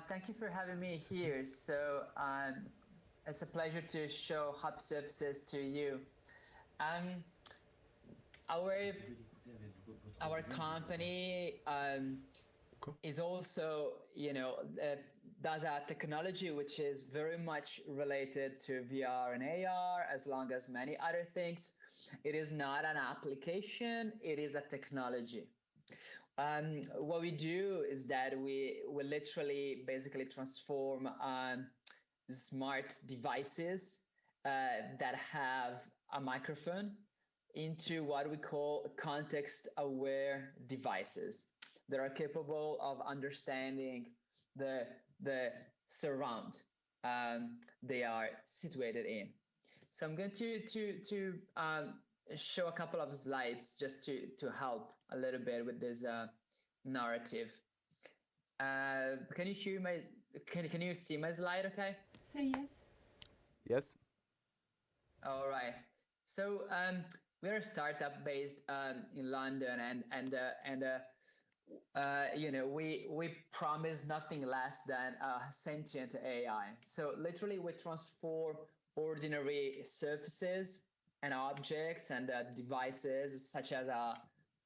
Thank you for having me here. It's a pleasure to show Hypersurfaces to you. Um, our our company is also, does a technology which is very much related to VR and AR, as long as many other things. It is not an application; it is a technology. What we do is that we literally basically transform smart devices that have a microphone into what we call context-aware devices that are capable of understanding the surround they are situated in. So I'm going to show a couple of slides just to help a little bit with this narrative. Can you hear my? Can you see my slide? Okay. Say yes. Yes. All right. So we're a startup based in London, and we promise nothing less than sentient AI. So literally, we transform ordinary surfaces and objects and devices such as a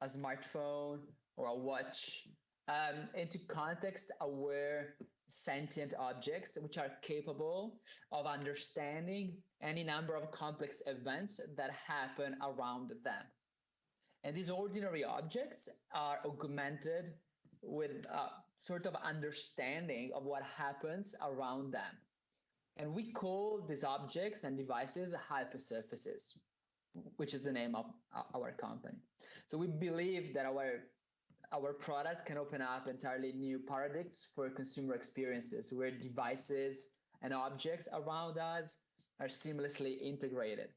smartphone or a watch into context-aware sentient objects which are capable of understanding any number of complex events that happen around them. And these ordinary objects are augmented with a sort of understanding of what happens around them. And we call these objects and devices hypersurfaces, which is the name of our company. So we believe that our product can open up entirely new paradigms for consumer experiences where devices and objects around us are seamlessly integrated,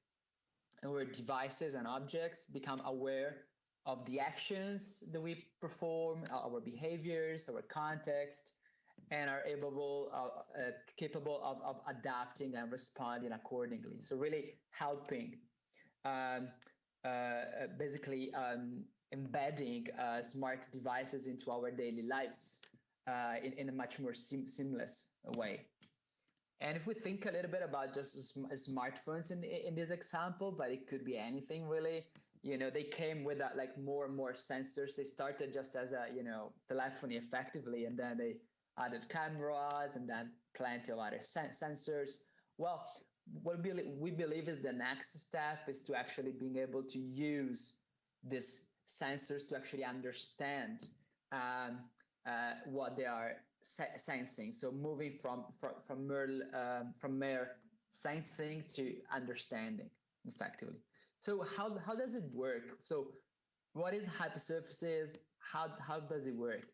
and where devices and objects become aware of the actions that we perform, our behaviors, our context, and are capable of adapting and responding accordingly. So really helping, basically embedding smart devices into our daily lives in a much more seamless way. And if we think a little bit about just smartphones in this example, but it could be anything really, they came with like more and more sensors. They started just as a, telephony effectively, and then they added cameras and then plenty of other sensors. Well, what we believe is the next step is to actually being able to use these sensors to actually understand what they are sensing. So moving from mere sensing to understanding effectively. So how does it work? So what is hypersurfaces? How does it work?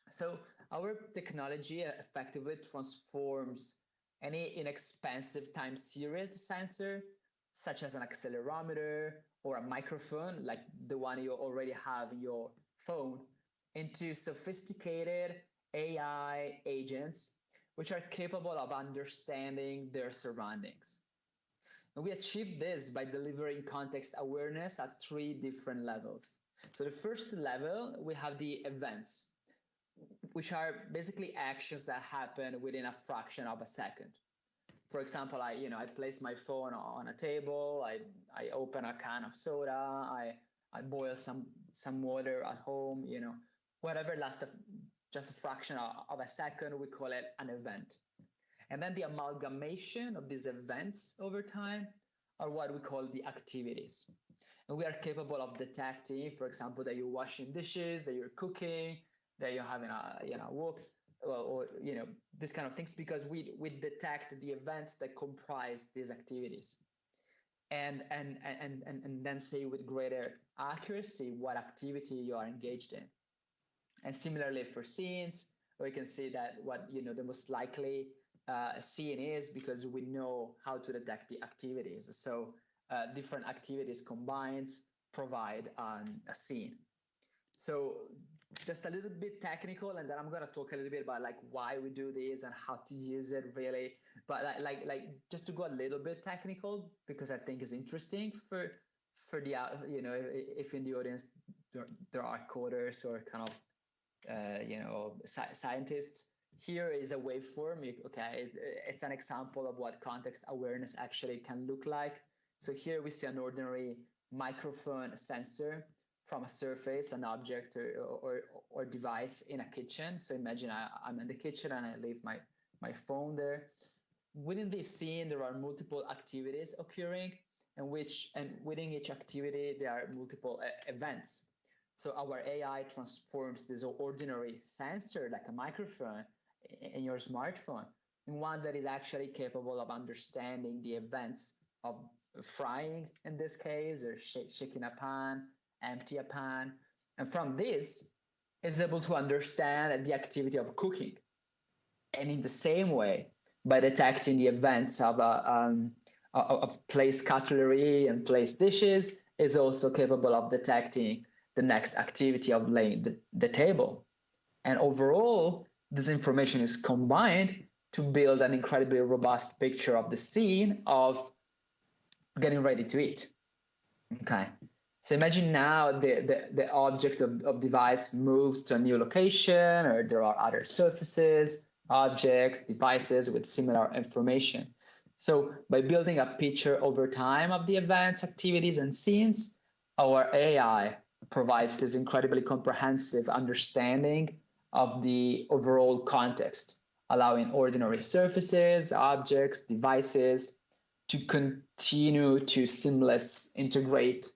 So our technology effectively transforms any inexpensive time series sensor, such as an accelerometer or a microphone, like the one you already have in your phone, into sophisticated AI agents, which are capable of understanding their surroundings. And we achieve this by delivering context awareness at 3 different levels. So the first level, we have the events, which are basically actions that happen within a fraction of a second. For example, I place my phone on a table, I open a can of soda, I boil some water at home, whatever lasts just a fraction of a second, we call it an event. And then the amalgamation of these events over time are what we call the activities. And we are capable of detecting, for example, that you're washing dishes, that you're cooking, that you're having a walk, or these kind of things, because we detect the events that comprise these activities, and then say with greater accuracy what activity you are engaged in. And similarly for scenes, we can see that what the most likely scene is, because we know how to detect the activities. So different activities combined provide a scene. So just a little bit technical, and then I'm going to talk a little bit about like why we do this and how to use it really. But like just to go a little bit technical, because I think it's interesting for the if in the audience there are coders or kind of scientists. Here is a waveform. Okay, it's an example of what context awareness actually can look like. So here we see an ordinary microphone sensor from a surface, an object or device in a kitchen. So imagine I'm in the kitchen and I leave my phone there. Within this scene, there are multiple activities occurring, and within each activity, there are multiple events. So our AI transforms this ordinary sensor, like a microphone in your smartphone, in one that is actually capable of understanding the events of frying, in this case, or shaking a pan, empty a pan. And from this, it's able to understand the activity of cooking. And in the same way, by detecting the events of placed cutlery and placed dishes, is also capable of detecting the next activity of laying the table. And overall, this information is combined to build an incredibly robust picture of the scene of getting ready to eat. Okay, so imagine now the object of device moves to a new location, or there are other surfaces, objects, devices with similar information. So by building a picture over time of the events, activities, and scenes, our AI provides this incredibly comprehensive understanding of the overall context, allowing ordinary surfaces, objects, devices to continue to seamlessly integrate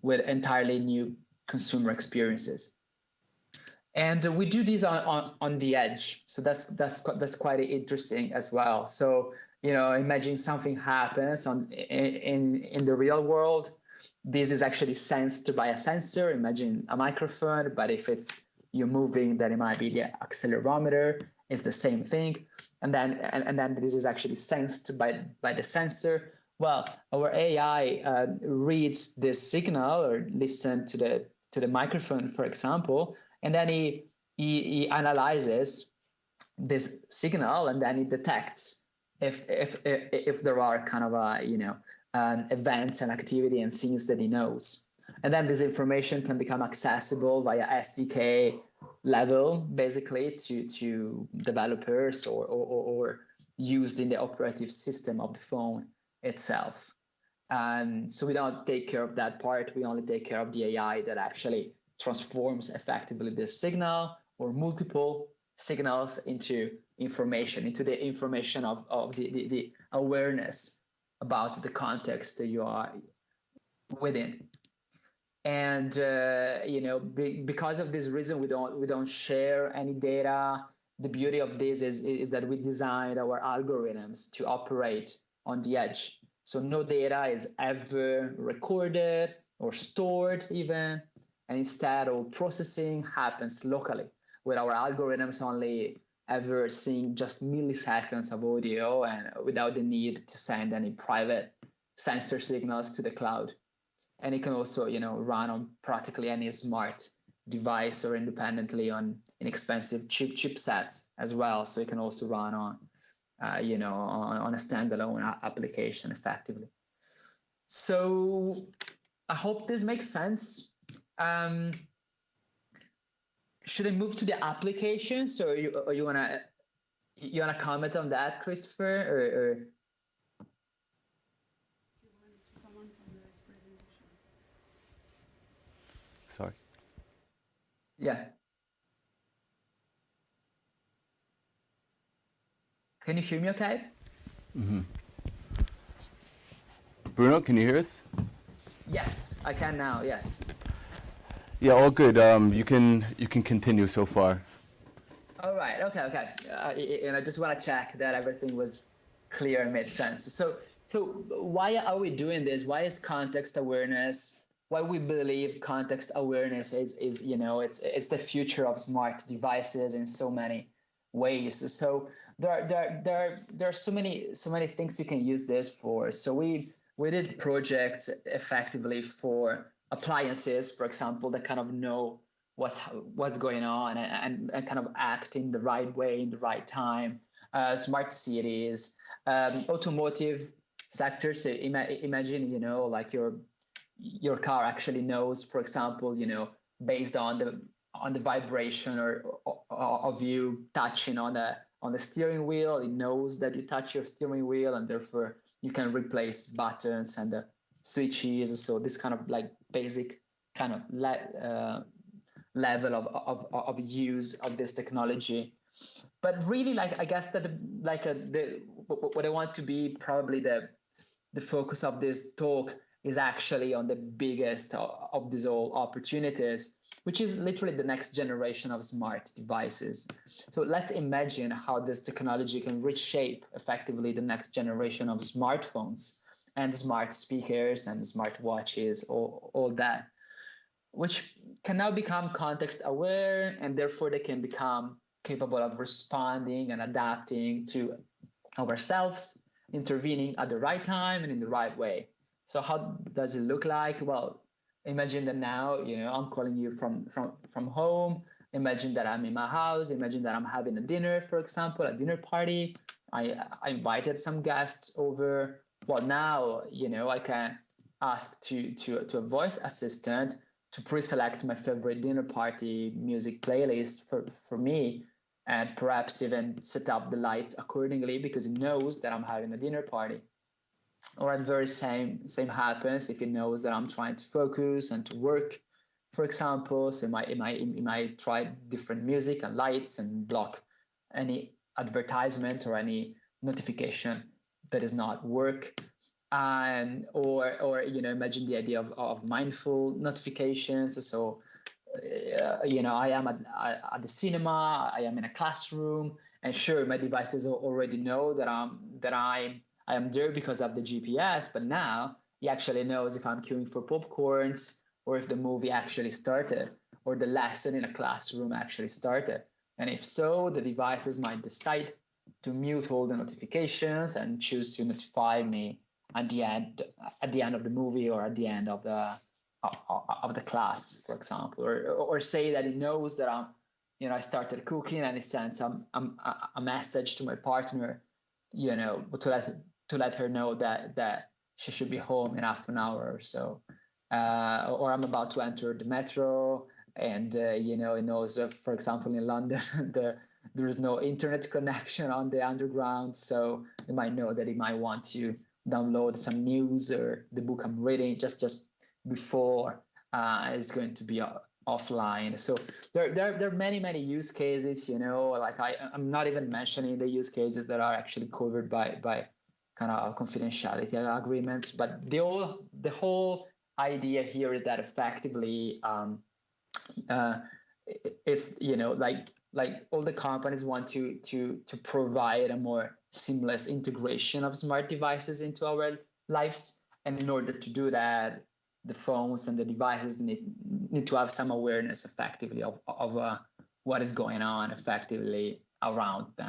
with entirely new consumer experiences. And we do this on the edge, so that's quite interesting as well. So imagine something happens in the real world. This is actually sensed by a sensor. Imagine a microphone, but if it's you're moving, then it might be the accelerometer. It's the same thing, and then this is actually sensed by the sensor. Well, our AI reads this signal or listen to the microphone, for example, and then he analyzes this signal, and then it detects if there are kind of events and activity and scenes that he knows. And then this information can become accessible via SDK level, basically, to developers or used in the operative system of the phone itself. So we don't take care of that part. We only take care of the AI that actually transforms effectively this signal or multiple signals into information, into the information of the awareness about the context that you are within. And because of this reason, we don't share any data. The beauty of this is that we designed our algorithms to operate on the edge. So no data is ever recorded or stored even, and instead all processing happens locally, with our algorithms only ever seeing just milliseconds of audio and without the need to send any private sensor signals to the cloud. And it can also, run on practically any smart device or independently on inexpensive chipsets as well. So it can also run on, on a standalone application effectively. So I hope this makes sense. Should I move to the applications, or you wanna comment on that, Christopher, or? Sorry. Yeah. Can you hear me okay? Mm-hmm. Bruno, can you hear us? Yes, I can now, yes. Yeah, all good. You can continue so far. All right, okay. And I just want to check that everything was clear and made sense. So why are we doing this? Why is context awareness? Why we believe context awareness is it's the future of smart devices in so many ways. So there are so many things you can use this for. So we did projects effectively for appliances, for example, that kind of know what's going on and kind of act in the right way in the right time. Smart cities, automotive sector. So imagine like your car actually knows, for example, based on on the vibration or of you touching on the steering wheel. It knows that you touch your steering wheel, and therefore you can replace buttons and the switches. So this kind of like basic kind of level of use of this technology. But really, like, I guess that what I want to be probably the focus of this talk is actually on the biggest of these all opportunities, which is literally the next generation of smart devices. So let's imagine how this technology can reshape effectively the next generation of smartphones and smart speakers and smart watches, all that, which can now become context aware, and therefore they can become capable of responding and adapting to ourselves, intervening at the right time and in the right way. So how does it look like? Well, imagine that now, I'm calling you from home. Imagine that I'm in my house. Imagine that I'm having a dinner, for example, a dinner party. I invited some guests over. Well, now, I can ask to a voice assistant to pre-select my favorite dinner party music playlist for me, and perhaps even set up the lights accordingly because it knows that I'm having a dinner party. Or the very same happens if it knows that I'm trying to focus and to work, for example. So it might try different music and lights and block any advertisement or any notification that is not work. Or imagine the idea of mindful notifications. So I am at the cinema, I am in a classroom, and sure, my devices already know that I am there because of the GPS, but now he actually knows if I'm queuing for popcorns or if the movie actually started or the lesson in a classroom actually started. And if so, the devices might decide to mute all the notifications and choose to notify me at the end of the movie or at the end of the class, for example, or say that it knows that I started cooking, and it sends a message to my partner, to let her know that she should be home in half an hour or so, or I'm about to enter the metro, and it knows, for example, in London there is no internet connection on the underground, so it might know that it might want to download some news or the book I'm reading just before it's going to be offline. So there are many use cases. Like I'm not even mentioning the use cases that are actually covered by kind of confidentiality agreements. But the whole idea here is that effectively it's like all the companies want to provide a more seamless integration of smart devices into our lives, and in order to do that, the phones and the devices need to have some awareness effectively of what is going on effectively around them.